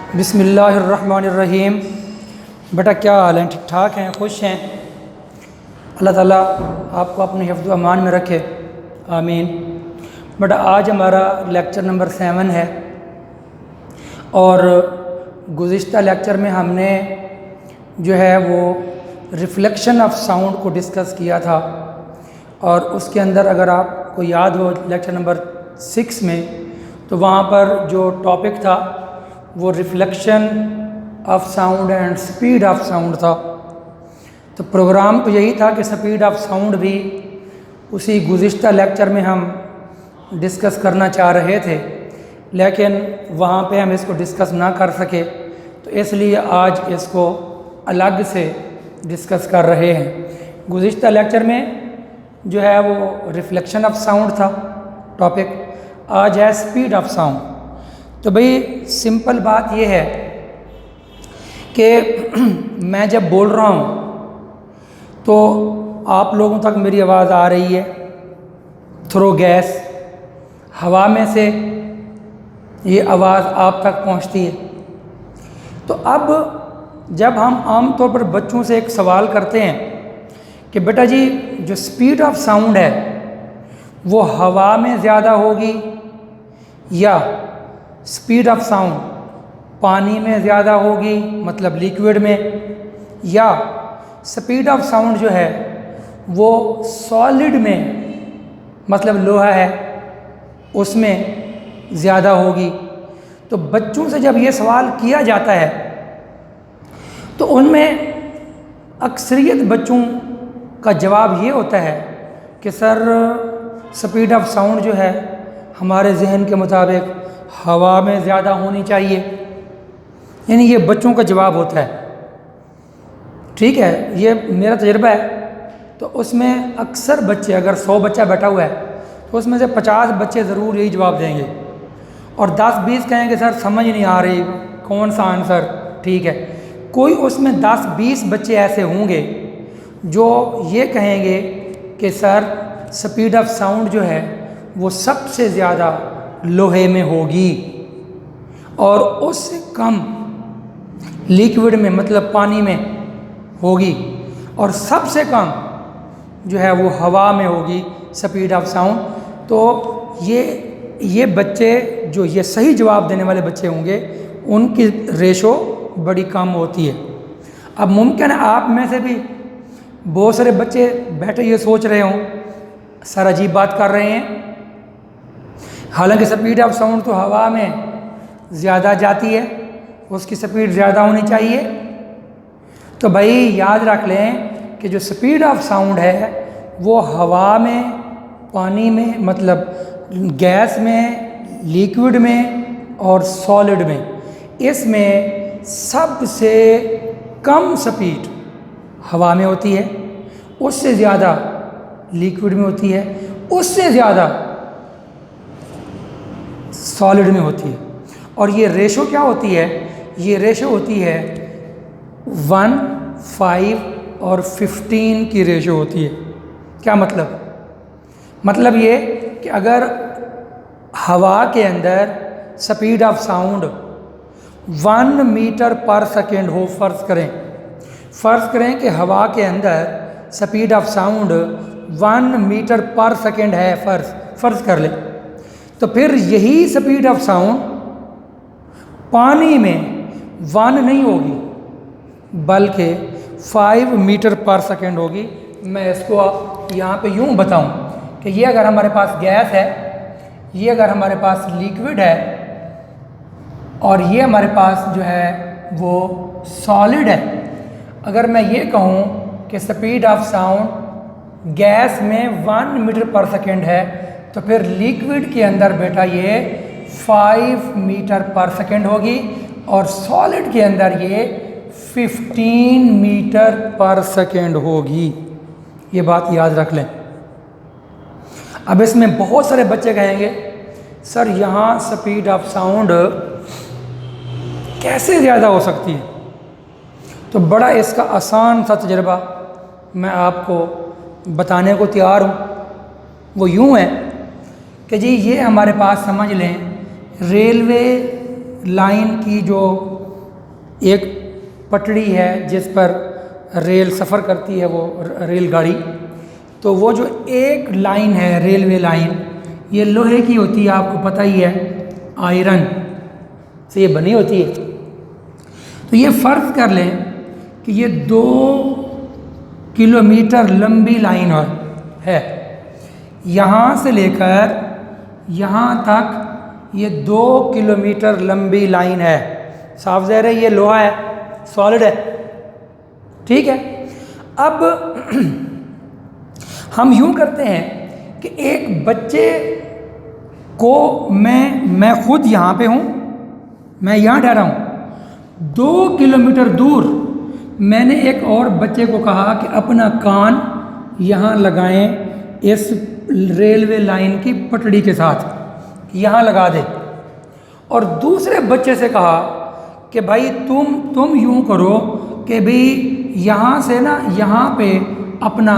बिस्मिल्लाहिर्रहमानिर्रहीम। बेटा क्या हाल है? ठीक ठाक हैं? खुश हैं? अल्लाह ताला आपको अपने हिफ्ज़ व अमान में रखे, आमीन। बेटा आज हमारा लेक्चर नंबर 7 है और गुज़िश्ता लेक्चर में हमने जो है वो रिफ्लेक्शन ऑफ साउंड को डिस्कस किया था और उसके अंदर अगर आपको याद हो लेक्चर नंबर 6 में तो वहाँ पर जो टॉपिक था वो reflection of sound and speed of sound था। तो प्रोग्राम तो यही था कि स्पीड ऑफ साउंड भी उसी गुज़िश्ता लेक्चर में हम डिस्कस करना चाह रहे थे, लेकिन वहाँ पे हम इसको डिस्कस ना कर सके, तो इसलिए आज इसको अलग से डिस्कस कर रहे हैं। गुज़िश्ता लेक्चर में जो है वो रिफ्लेक्शन ऑफ साउंड था टॉपिक, आज है स्पीड ऑफ साउंड। तो भाई सिंपल बात ये है कि मैं जब बोल रहा हूँ तो आप लोगों तक मेरी आवाज़ आ रही है थ्रू गैस, हवा में से ये आवाज़ आप तक पहुँचती है। तो अब जब हम आम तौर पर बच्चों से एक सवाल करते हैं कि बेटा जी जो स्पीड ऑफ साउंड है वो हवा में ज़्यादा होगी या स्पीड ऑफ साउंड पानी में ज़्यादा होगी, मतलब लिक्विड में, या स्पीड ऑफ साउंड जो है वो सॉलिड में, मतलब लोहा है उसमें ज़्यादा होगी। तो बच्चों से जब ये सवाल किया जाता है तो उनमें अक्सरियत बच्चों का जवाब ये होता है कि सर स्पीड ऑफ साउंड जो है हमारे जहन के मुताबिक हवा में ज़्यादा होनी चाहिए, यानी ये बच्चों का जवाब होता है। ठीक है, ये मेरा तजुर्बा है। तो उसमें अक्सर बच्चे, अगर 100 बच्चा बैठा हुआ है तो उसमें से 50 बच्चे ज़रूर यही जवाब देंगे और 10-20 कहेंगे सर समझ नहीं आ रही कौन सा आंसर ठीक है। कोई उसमें 10-20 बच्चे ऐसे होंगे जो ये कहेंगे कि सर स्पीड ऑफ साउंड जो है वो सबसे ज़्यादा लोहे में होगी और उससे कम लिक्विड में, मतलब पानी में होगी, और सबसे कम जो है वो हवा में होगी स्पीड ऑफ साउंड। तो ये बच्चे जो ये सही जवाब देने वाले बच्चे होंगे उनकी रेशो बड़ी कम होती है। अब मुमकिन है आप में से भी बहुत सारे बच्चे बैठे ये सोच रहे हों सर अजीब बात कर रहे हैं, हालांकि स्पीड ऑफ साउंड तो हवा में ज़्यादा जाती है, उसकी स्पीड ज़्यादा होनी चाहिए। तो भाई याद रख लें कि जो स्पीड ऑफ साउंड है वो हवा में, पानी में, मतलब गैस में, लिक्विड में और सॉलिड में, इसमें सबसे कम स्पीड हवा में होती है, उससे ज़्यादा लिक्विड में होती है, उससे ज़्यादा सॉलिड में होती है। और ये रेशो क्या होती है? ये रेशो होती है 1, 5 और 15 की रेशो होती है। क्या मतलब? मतलब ये कि अगर हवा के अंदर स्पीड ऑफ साउंड 1 मीटर पर सेकेंड हो, फ़र्ज़ करें कि हवा के अंदर स्पीड ऑफ साउंड 1 मीटर पर सेकेंड है, फ़र्ज़ कर ले, तो फिर यही स्पीड ऑफ साउंड पानी में 1 नहीं होगी बल्कि 5 मीटर पर सेकेंड होगी। मैं इसको यहाँ पे यूँ बताऊँ कि ये अगर हमारे पास गैस है, ये अगर हमारे पास लिक्विड है और ये हमारे पास जो है वो सॉलिड है। अगर मैं ये कहूँ कि स्पीड ऑफ साउंड गैस में 1 मीटर पर सेकेंड है तो फिर लिक्विड के अंदर बेटा ये 5 मीटर पर सेकेंड होगी और सॉलिड के अंदर ये 15 मीटर पर सेकेंड होगी। ये बात याद रख लें। अब इसमें बहुत सारे बच्चे कहेंगे सर यहाँ स्पीड ऑफ साउंड कैसे ज़्यादा हो सकती है? तो बड़ा इसका आसान सा तजुर्बा मैं आपको बताने को तैयार हूँ। वो यूँ है कि जी ये हमारे पास समझ लें रेलवे लाइन की जो एक पटड़ी है जिस पर रेल सफ़र करती है, वो रेलगाड़ी, तो वो जो एक लाइन है रेलवे लाइन, ये लोहे की होती है, आपको पता ही है, आयरन से ये बनी होती है। तो ये फ़र्ज़ कर लें कि ये 2 किलोमीटर लंबी लाइन है, यहाँ से लेकर यहाँ तक ये 2 किलोमीटर लंबी लाइन है। साफ ज़ाहिर है ये लोहा है, सॉलिड है, ठीक है। अब हम यूँ करते हैं कि एक बच्चे को मैं खुद यहाँ पे हूँ, मैं यहाँ ठहरा हूँ, 2 किलोमीटर दूर मैंने एक और बच्चे को कहा कि अपना कान यहाँ लगाएं इस रेलवे लाइन की पटड़ी के साथ, यहाँ लगा दे। और दूसरे बच्चे से कहा कि भाई तुम यूँ करो कि भाई यहाँ से ना यहाँ पे अपना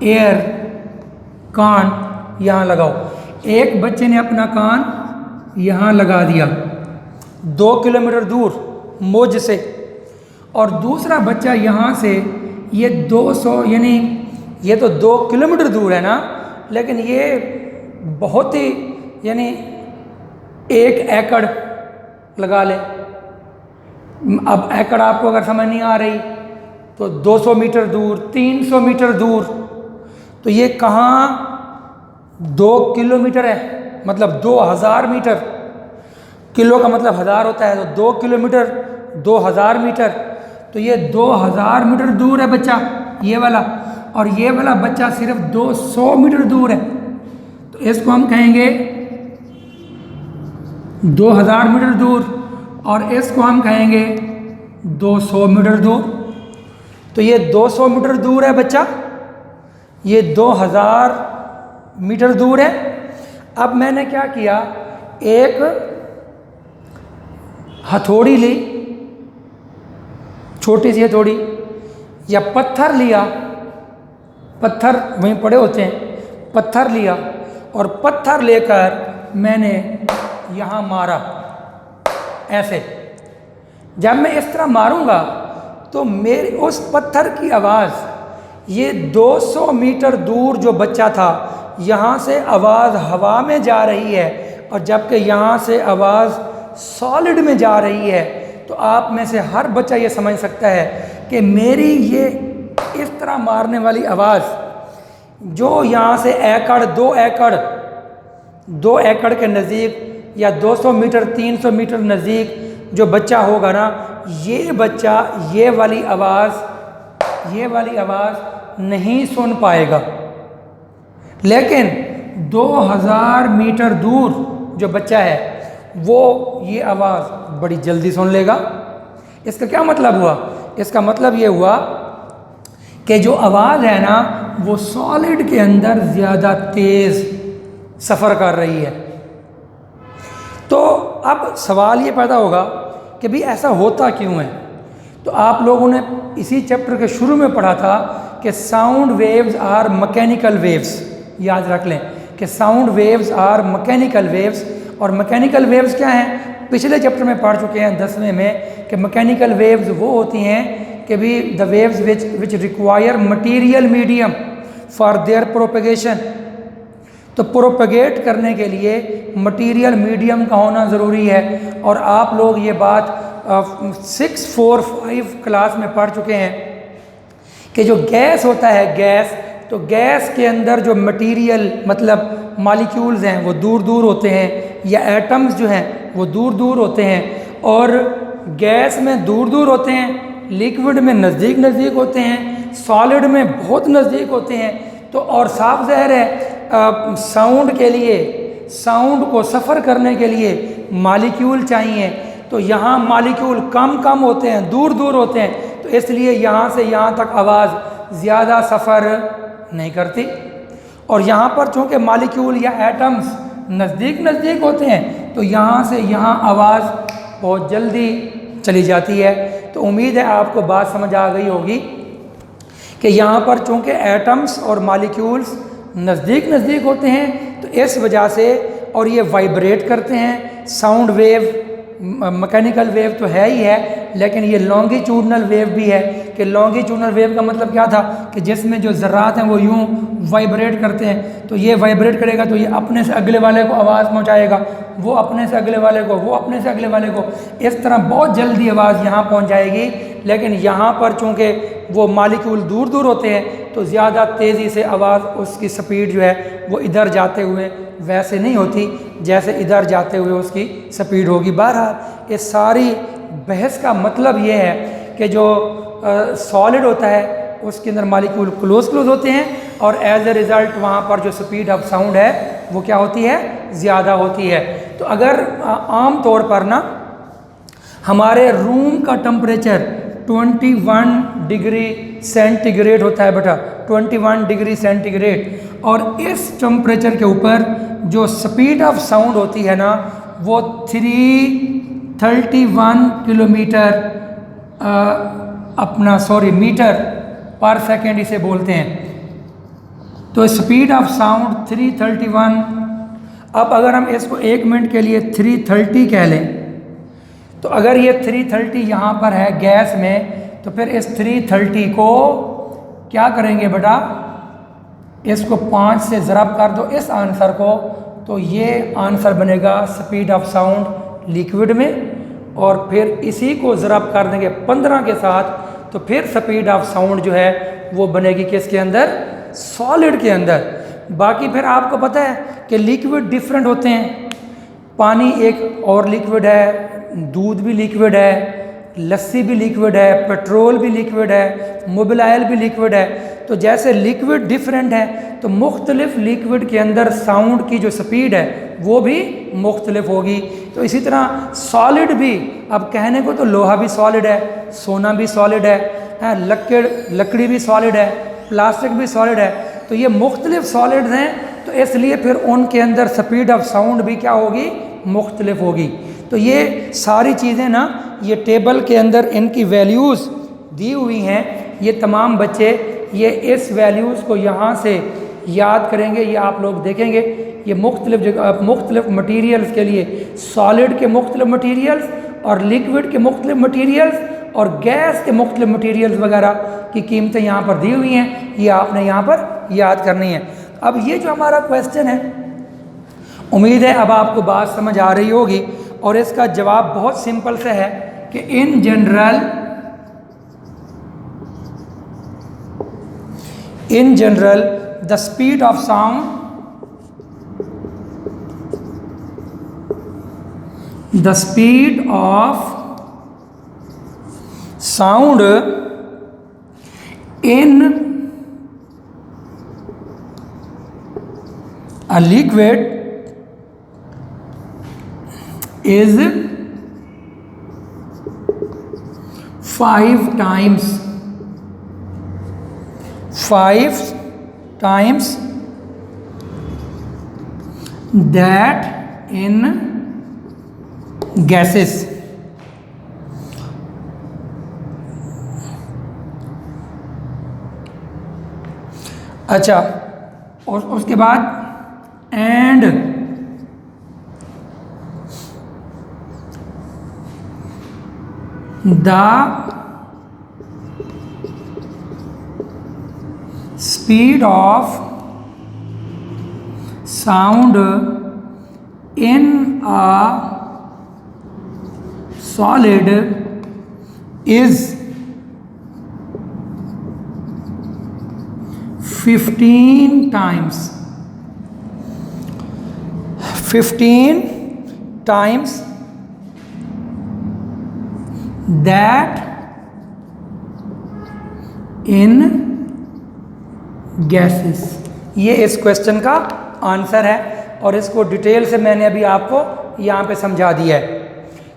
एयर कान यहाँ लगाओ। एक बच्चे ने अपना कान यहाँ लगा दिया 2 किलोमीटर दूर मुझ से, और दूसरा बच्चा यहाँ से ये 200 यानी ये तो 2 किलोमीटर दूर है ना, लेकिन ये बहुत ही यानी 1 एकड़ लगा ले। अब एकड़ आपको अगर समझ नहीं आ रही तो 200 मीटर दूर, 300 मीटर दूर, तो ये कहाँ 2 किलोमीटर है, मतलब 2000 मीटर, किलो का मतलब 1000 होता है, तो 2 किलोमीटर 2000 मीटर, तो ये 2000 मीटर दूर है बच्चा ये वाला, और ये वाला बच्चा सिर्फ 200 मीटर दूर है, तो इसको हम कहेंगे 2000 मीटर दूर, और इसको हम कहेंगे 200 मीटर दूर। तो ये 200 मीटर दूर है बच्चा, ये 2000 मीटर दूर है। अब मैंने क्या किया, एक हथौड़ी ली, छोटी सी हथौड़ी, या पत्थर लिया, पत्थर वहीं पड़े होते हैं, पत्थर लिया, और पत्थर लेकर मैंने यहाँ मारा ऐसे। जब मैं इस तरह मारूंगा तो मेरे उस पत्थर की आवाज़ ये 200 मीटर दूर जो बच्चा था यहाँ से आवाज़ हवा में जा रही है, और जबकि यहाँ से आवाज़ सॉलिड में जा रही है, तो आप में से हर बच्चा ये समझ सकता है कि मेरी ये इस तरह मारने वाली आवाज़ जो यहाँ से एकड़ 2 एकड़ के नज़दीक या 200 मीटर 300 मीटर नज़दीक जो बच्चा होगा ना, ये बच्चा ये वाली आवाज़ नहीं सुन पाएगा, लेकिन 2000 मीटर दूर जो बच्चा है वो ये आवाज़ बड़ी जल्दी सुन लेगा। इसका क्या मतलब हुआ? इसका मतलब ये हुआ कि जो आवाज़ है ना वो सॉलिड के अंदर ज़्यादा तेज़ सफ़र कर रही है। तो अब सवाल ये पैदा होगा कि भाई ऐसा होता क्यों है? तो आप लोगों ने इसी चैप्टर के शुरू में पढ़ा था कि sound waves are mechanical waves. याद रख लें कि sound waves are mechanical waves, और मैकेनिकल वेव्स क्या हैं? पिछले चैप्टर में पढ़ चुके हैं 10वें में कि मैकेनिकल वेव्स वो होती हैं कि भी the waves which require material medium for their propagation. तो प्रोपेगेट करने के लिए मटीरियल मीडियम का होना ज़रूरी है, और आप लोग ये बात 645 क्लास में पढ़ चुके हैं कि जो गैस होता है गैस, तो गैस के अंदर जो मटीरियल मतलब मॉलिक्यूल्स हैं वो दूर दूर होते हैं, या एटम्स जो हैं वो दूर दूर होते हैं, और गैस में दूर दूर होते हैं, लिक्विड में नज़दीक नज़दीक होते हैं, सॉलिड में बहुत नज़दीक होते हैं। तो और साफ ज़ाहिर है साउंड के लिए, साउंड को सफ़र करने के लिए मॉलिक्यूल चाहिए, तो यहाँ मॉलिक्यूल कम होते हैं, दूर दूर होते हैं, तो इसलिए यहाँ से यहाँ तक आवाज़ ज़्यादा सफ़र नहीं करती। और यहाँ पर चूँकि मॉलिक्यूल या एटम्स नज़दीक नज़दीक होते हैं, तो यहाँ से यहाँ आवाज़ बहुत जल्दी चली जाती है। तो उम्मीद है आपको बात समझ आ गई होगी कि यहाँ पर चूँकि एटम्स और मॉलिक्यूल्स नज़दीक नज़दीक होते हैं, तो इस वजह से, और ये वाइब्रेट करते हैं, साउंड वेव मैकेनिकल वेव तो है ही है, लेकिन ये लॉन्गिट्यूडनल वेव भी है। कि लॉन्गिट्यूडनल वेव का मतलब क्या था कि जिसमें जो ज़रात हैं वो यूं वाइब्रेट करते हैं, तो ये वाइब्रेट करेगा तो ये अपने से अगले वाले को आवाज़ पहुंचाएगा, वो अपने से अगले वाले को, वो अपने से अगले वाले को, इस तरह बहुत जल्दी आवाज़ यहाँ पहुँच जाएगी। लेकिन यहाँ पर चूँकि वो मालिक्यूल दूर दूर होते हैं तो ज़्यादा तेज़ी से आवाज़, उसकी स्पीड जो है वो इधर जाते हुए वैसे नहीं होती जैसे इधर जाते हुए उसकी स्पीड होगी। बहरहाल इस सारी बहस का मतलब ये है कि जो सॉलिड होता है उसके अंदर मालिक्यूल क्लोज होते हैं और एज ए रिज़ल्ट वहाँ पर जो स्पीड ऑफ साउंड है वो क्या होती है, ज़्यादा होती है। तो अगर आम तौर पर ना हमारे रूम का टेम्परेचर 21 डिग्री सेंटीग्रेड होता है बेटा, 21 डिग्री सेंटीग्रेड, और इस टेम्परेचर के ऊपर जो स्पीड ऑफ साउंड होती है ना वो 331 किलोमीटर मीटर पर सेकेंड इसे बोलते हैं। तो स्पीड ऑफ साउंड 331। अब अगर हम इसको 1 मिनट के लिए 330 कह लें, तो अगर ये 330 यहाँ पर है गैस में, तो फिर इस 330 को क्या करेंगे बेटा, इसको 5 से ज़रब कर दो इस आंसर को, तो ये आंसर बनेगा स्पीड ऑफ साउंड लिक्विड में, और फिर इसी को ज़रब कर देंगे 15 के साथ, तो फिर स्पीड ऑफ साउंड जो है वो बनेगी किसके अंदर, सॉलिड के अंदर। बाकी फिर आपको पता है कि लिक्विड डिफरेंट होते हैं, पानी एक और लिक्विड है, दूध भी लिक्विड है, लस्सी भी लिक्विड है, पेट्रोल भी लिक्विड है, मोबिल ऑयल भी लिक्विड है। तो जैसे लिक्विड डिफरेंट है तो मुख्तलिफ लिक्विड के अंदर साउंड की जो स्पीड है वो भी मुख्तलिफ होगी। तो इसी तरह सॉलिड भी, अब कहने को तो लोहा भी सॉलिड है, सोना भी सॉलिड है, लकड़ी भी सॉलिड है, प्लास्टिक भी सॉलिड है, तो ये मुख्तलिफ सॉलिड्स हैं, तो इसलिए फिर उनके अंदर स्पीड ऑफ साउंड भी क्या होगी, मुख्तलिफ होगी। तो ये सारी चीज़ें ना ये टेबल के अंदर इनकी वैल्यूज़ दी हुई हैं। ये तमाम बच्चे ये इस वैल्यूज़ को यहाँ से याद करेंगे, ये आप लोग देखेंगे ये मुख्तलिफ जगह मुख्तलिफ मटीरियल्स के लिए, सॉलिड के मुख्तलिफ मटीरियल्स और लिक्विड के मुख्तलिफ मटीरियल्स और गैस के मुख्तलिफ मटीरियल्स वगैरह की कीमतें यहाँ पर दी हुई हैं, ये आपने यहाँ पर याद करनी है। अब ये जो हमारा क्वेश्चन है, उम्मीद है अब आपको बात समझ आ रही होगी, और इसका जवाब बहुत सिंपल से है कि in general the speed of sound in a liquid is 5 times that in gases। अच्छा, और उसके बाद and the speed of sound in a solid is 15 times that in gases। ये इस क्वेश्चन का आंसर है, और इसको डिटेल से मैंने अभी आपको यहाँ पे समझा दिया है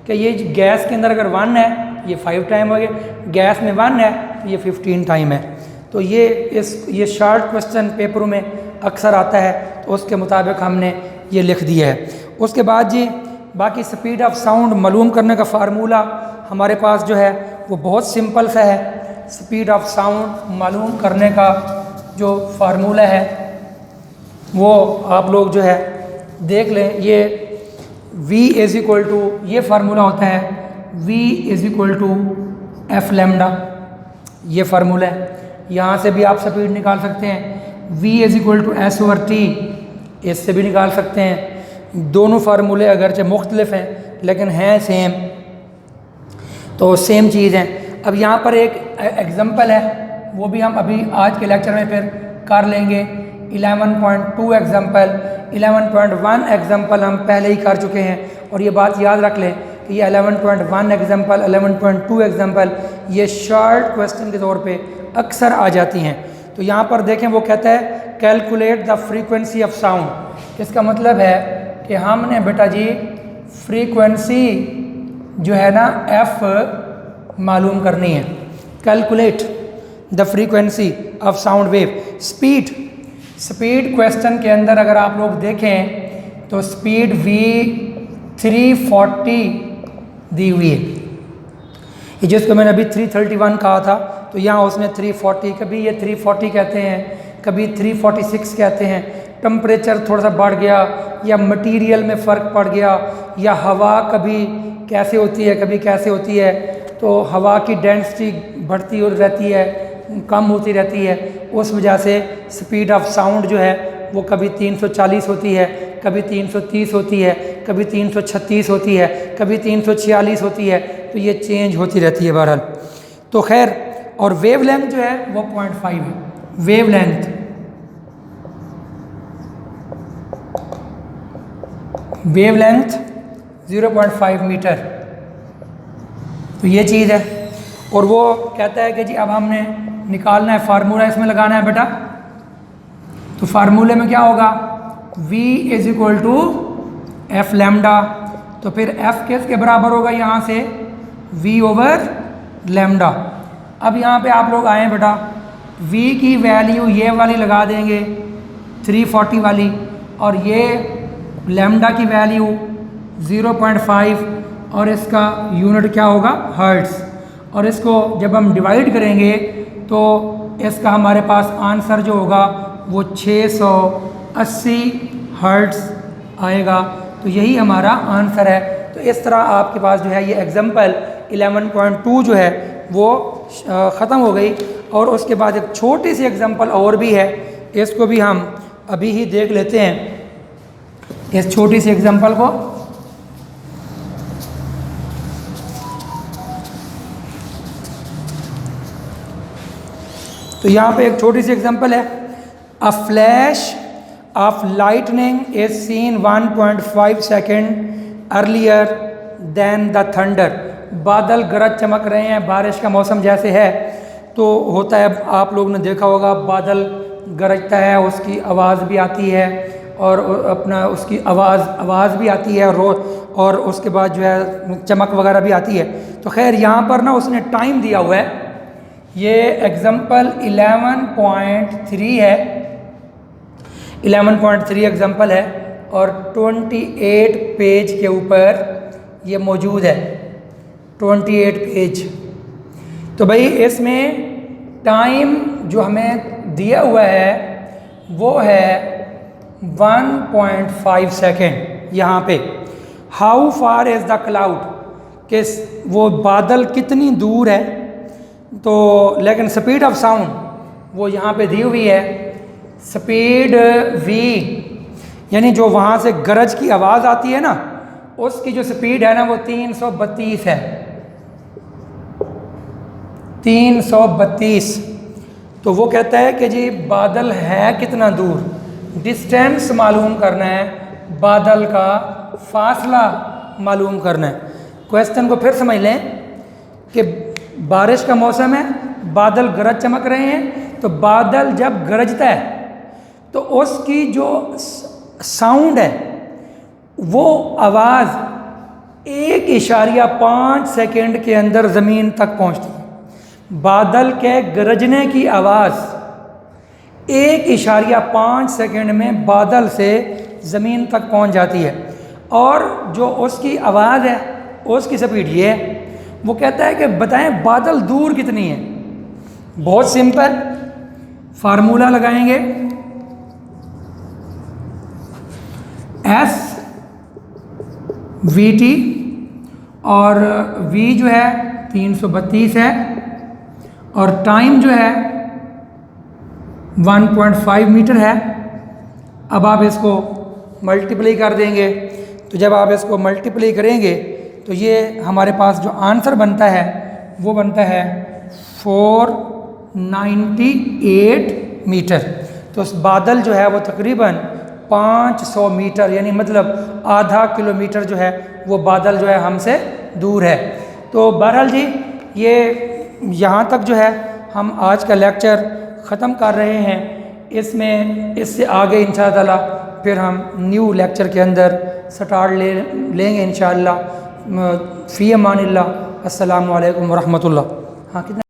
कि ये गैस के अंदर अगर 1 है ये 5 टाइम हो गया, गैस में 1 है ये 15 टाइम है। तो ये शॉर्ट क्वेश्चन पेपरों में अक्सर आता है, तो उसके मुताबिक हमने ये लिख दिया है। उसके बाद जी बाकी स्पीड ऑफ साउंड मालूम करने का फार्मूला हमारे पास जो है वो बहुत सिंपल सा है। स्पीड ऑफ साउंड मालूम करने का जो फार्मूला है वो आप लोग जो है देख लें, ये V = ये फार्मूला होता है v is equal to f lambda, ये फार्मूला है। यहाँ से भी आप स्पीड निकाल सकते हैं, v is equal to s over t, इससे भी निकाल सकते हैं। दोनों फार्मूले अगरचे मुख्तलिफ हैं लेकिन हैं सेम, तो सेम चीज़ हैं। अब यहाँ पर एक एग्जांपल है, वो भी हम अभी आज के लेक्चर में फिर कर लेंगे। 11.2 एग्जांपल, 11.1 एग्जांपल हम पहले ही कर चुके हैं, और ये बात याद रख लें कि ये 11.1 एग्जांपल, 11.2 एग्जांपल ये शॉर्ट क्वेश्चन के तौर पे अक्सर आ जाती हैं। तो यहाँ पर देखें, वो कहता है calculate the frequency of sound. इसका मतलब है कि हमने बेटा जी फ्रीक्वेंसी जो है ना एफ मालूम करनी है। Calculate the frequency of sound wave. Speed question के अंदर अगर आप लोग देखें तो स्पीड v 340 दी हुई है, ये जिसको मैंने अभी 331 कहा था, तो यहाँ उसने 340, कभी ये 340 कहते हैं, कभी 346 कहते हैं। टेम्परेचर थोड़ा सा बढ़ गया, या मटेरियल में फ़र्क पड़ गया, या हवा कभी कैसे होती है कभी कैसे होती है, तो हवा की डेंसिटी बढ़ती और रहती है, कम होती रहती है, उस वजह से स्पीड ऑफ साउंड जो है वो कभी 340 होती है, कभी 330 होती है, कभी 336 होती है, कभी 346 होती है, तो ये चेंज होती रहती है बहरहाल। तो खैर, और वेव लेंथ जो है वो 0.5 है। वेव लेंथ 0.5 मीटर, तो ये चीज़ है। और वो कहता है कि जी अब हमने निकालना है फार्मूला, इसमें लगाना है बेटा। तो फार्मूले में क्या होगा, v is equal to f lambda, तो फिर f किसके बराबर होगा यहाँ से, v ओवर लैम्डा। अब यहाँ पे आप लोग आए बेटा, v की वैल्यू ये वाली लगा देंगे 340 वाली, और ये लैम्डा की वैल्यू 0.5, और इसका यूनिट क्या होगा, हर्ट्ज़। और इसको जब हम डिवाइड करेंगे तो इसका हमारे पास आंसर जो होगा वो 680 हर्ट्ज़ आएगा। तो यही हमारा आंसर है। तो इस तरह आपके पास जो है ये एग्जांपल 11.2 जो है वो ख़त्म हो गई। और उसके बाद एक छोटी सी एग्जांपल और भी है, इसको भी हम अभी ही देख लेते हैं, इस छोटी सी एग्जांपल को। तो यहाँ पे एक छोटी सी एग्जांपल है, a flash of lightning is seen 1.5 second earlier than the thunder. बादल गरज चमक रहे हैं, बारिश का मौसम जैसे है, तो होता है, आप लोग ने देखा होगा बादल गरजता है, उसकी आवाज़ भी आती है, और अपना उसकी आवाज़ भी आती है, और उसके बाद जो है चमक वगैरह भी आती है। तो खैर यहाँ पर ना उसने टाइम दिया हुआ है, ये एग्जांपल 11.3 है, 11.3 एग्जांपल है, और 28 पेज के ऊपर ये मौजूद है, 28 पेज। तो भाई इसमें टाइम जो हमें दिया हुआ है वो है 1.5 सेकेंड। यहाँ पे how far is the cloud, कि वो बादल कितनी दूर है, तो लेकिन स्पीड ऑफ साउंड वो यहाँ पे दी हुई है, स्पीड v, यानी जो वहाँ से गरज की आवाज़ आती है ना, उसकी जो स्पीड है ना वो 332 है, 332। तो वो कहता है कि जी बादल है कितना दूर, डिस्टेंस मालूम करना है, बादल का फासला मालूम करना है। क्वेश्चन को फिर समझ लें कि बारिश का मौसम है, बादल गरज चमक रहे हैं, तो बादल जब गरजता है तो उसकी जो साउंड है वो आवाज़ 1.5 सेकेंड के अंदर ज़मीन तक पहुंचती है। बादल के गरजने की आवाज़ 1.5 सेकेंड में बादल से ज़मीन तक पहुंच जाती है, और जो उसकी आवाज़ है उसकी स्पीड ये है। वो कहता है कि बताएं बादल दूर कितनी है। बहुत सिंपल, फार्मूला लगाएंगे, एस वी टी, और v जो है 332 है और टाइम जो है 1.5 मीटर है। अब आप इसको मल्टीप्लाई कर देंगे, तो जब आप इसको मल्टीप्लाई करेंगे तो ये हमारे पास जो आंसर बनता है वो बनता है 498 मीटर। तो उस बादल जो है वो तकरीबन 500 मीटर यानी मतलब आधा किलोमीटर जो है वो बादल जो है हमसे दूर है। तो बहरहाल जी ये यहाँ तक जो है हम आज का लेक्चर ख़त्म कर रहे हैं। इससे आगे इंशाअल्लाह ताला फिर हम न्यू लेक्चर के अंदर स्टार्ट लेंगे इंशाअल्लाह। फ़ी अमानिल्लाह। अस्सलामु अलैकुम वरहमतुल्लाह। हाँ कितना